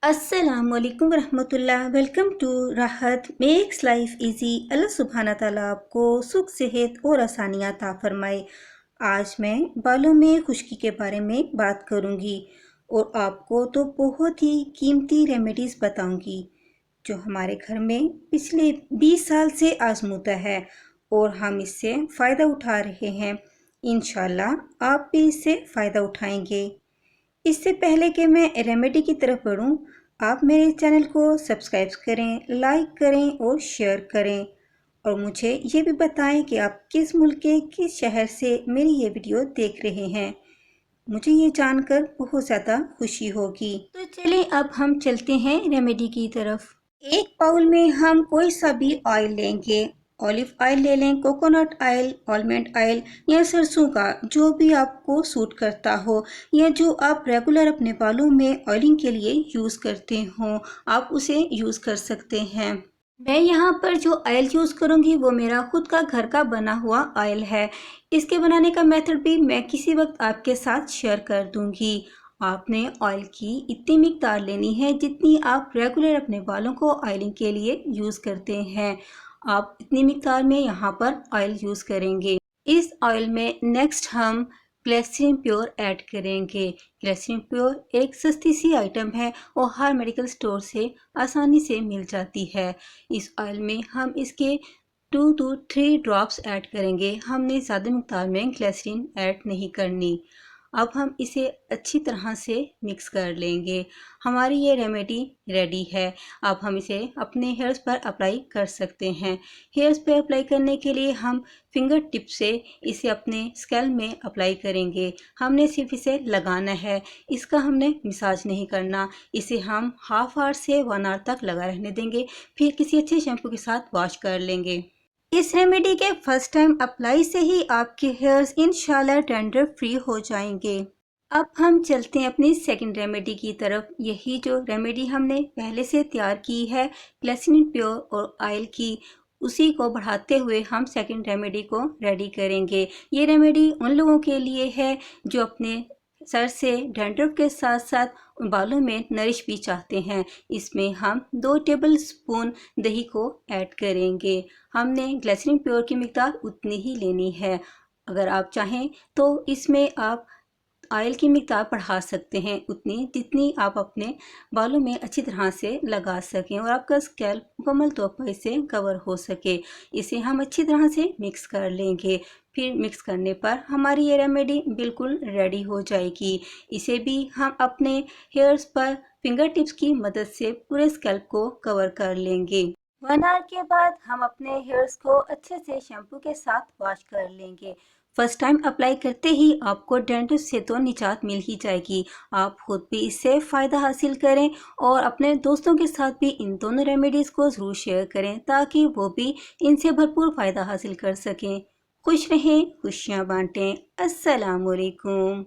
अस्सलामुअलैकुम रहमतुल्लाह। Welcome to राहत मेक्स लाइफ इजी। अल्लाह सुब्हाना ताला आपको सुख सेहत और आसानियाँ अता फरमाए। आज मैं बालों में खुश्की के बारे में बात करूँगी और आपको तो बहुत ही कीमती रेमेडीज़ बताऊँगी जो हमारे घर में पिछले 20 साल से आजमूदा है और हम इससे फ़ायदा उठा रहे हैं। इंशाल्लाह आप भी इससे फ़ायदा उठाएंगे। इससे पहले कि मैं रेमेडी की तरफ बढ़ूँ, आप मेरे चैनल को सब्सक्राइब करें, लाइक करें और शेयर करें और मुझे ये भी बताएं कि आप किस मुल्क के किस शहर से मेरी ये वीडियो देख रहे हैं। मुझे ये जानकर बहुत ज़्यादा खुशी होगी। तो चलें अब हम चलते हैं रेमेडी की तरफ। एक बाउल में हम कोई सा भी ऑयल लेंगे। ऑलिव ऑयल ले लें, कोकोनट ऑयल, आलमंड ऑयल या सरसों का, जो भी आपको सूट करता हो या जो आप रेगुलर अपने बालों में ऑयलिंग के लिए यूज़ करते हो, आप उसे यूज़ कर सकते हैं। मैं यहाँ पर जो ऑयल यूज़ करूँगी वो मेरा खुद का घर का बना हुआ ऑयल है। इसके बनाने का मेथड भी मैं किसी वक्त आपके साथ शेयर कर दूँगी। आपने ऑयल की इतनी मिकदार लेनी है जितनी आप रेगुलर अपने बालों को ऑयलिंग के लिए यूज़ करते हैं। आप इतनी मिकदार में यहाँ पर ऑयल यूज़ करेंगे। इस ऑयल में नेक्स्ट हम ग्लिसरीन प्योर ऐड करेंगे। ग्लिसरीन प्योर एक सस्ती सी आइटम है और हर मेडिकल स्टोर से आसानी से मिल जाती है। इस ऑयल में हम इसके 2 to 3 ड्रॉप्स ऐड करेंगे। हमने ज़्यादा मिकदार में ग्लिसरीन ऐड नहीं करनी। अब हम इसे अच्छी तरह से मिक्स कर लेंगे। हमारी ये रेमेडी रेडी है। अब हम इसे अपने हेयर्स पर अप्लाई कर सकते हैं। हेयर्स पर अप्लाई करने के लिए हम फिंगर टिप से इसे अपने स्कैल्प में अप्लाई करेंगे। हमने सिर्फ इसे लगाना है, इसका हमने मसाज नहीं करना। इसे हम हाफ आवर से 1 आवर तक लगा रहने देंगे, फिर किसी अच्छे शैम्पू के साथ वॉश कर लेंगे। इस रेमेडी के फर्स्ट टाइम अप्लाई से ही आपके हेयर्स इंशाल्लाह डैंड्रफ फ्री हो जाएंगे। अब हम चलते हैं अपनी सेकंड रेमेडी की तरफ। यही जो रेमेडी हमने पहले से तैयार की है ग्लिसरीन प्योर और ऑयल की, उसी को बढ़ाते हुए हम सेकंड रेमेडी को रेडी करेंगे। ये रेमेडी उन लोगों के लिए है जो अपने सर से डैंड्रफ के साथ साथ बालों में नरिश भी चाहते हैं। इसमें हम 2 टेबल स्पून दही को ऐड करेंगे। हमने ग्लिसरीन प्योर की मिकदार उतनी ही लेनी है। अगर आप चाहें तो इसमें आप ऑयल की मिकदार बढ़ा सकते हैं, उतनी जितनी आप अपने बालों में अच्छी तरह से लगा सकें और आपका स्कैल्प मुकम्मल तौर पर इससे कवर हो सके। इसे हम अच्छी तरह से मिक्स कर लेंगे। फिर मिक्स करने पर हमारी ये रेमेडी बिल्कुल रेडी हो जाएगी। इसे भी हम अपने हेयर्स पर फिंगर टिप्स की मदद से पूरे स्कैल्प को कवर कर लेंगे। 1 आवर के बाद हम अपने हेयर्स को अच्छे से शैम्पू के साथ वॉश कर लेंगे। फर्स्ट टाइम अप्लाई करते ही आपको डैंड्रफ से तो निजात मिल ही जाएगी। आप खुद भी इससे फ़ायदा हासिल करें और अपने दोस्तों के साथ भी इन दोनों रेमेडीज़ को ज़रूर शेयर करें ताकि वो भी इनसे भरपूर फ़ायदा हासिल कर सकें। खुश रहें, खुशियाँ बांटें। अस्सलाम वालेकुम।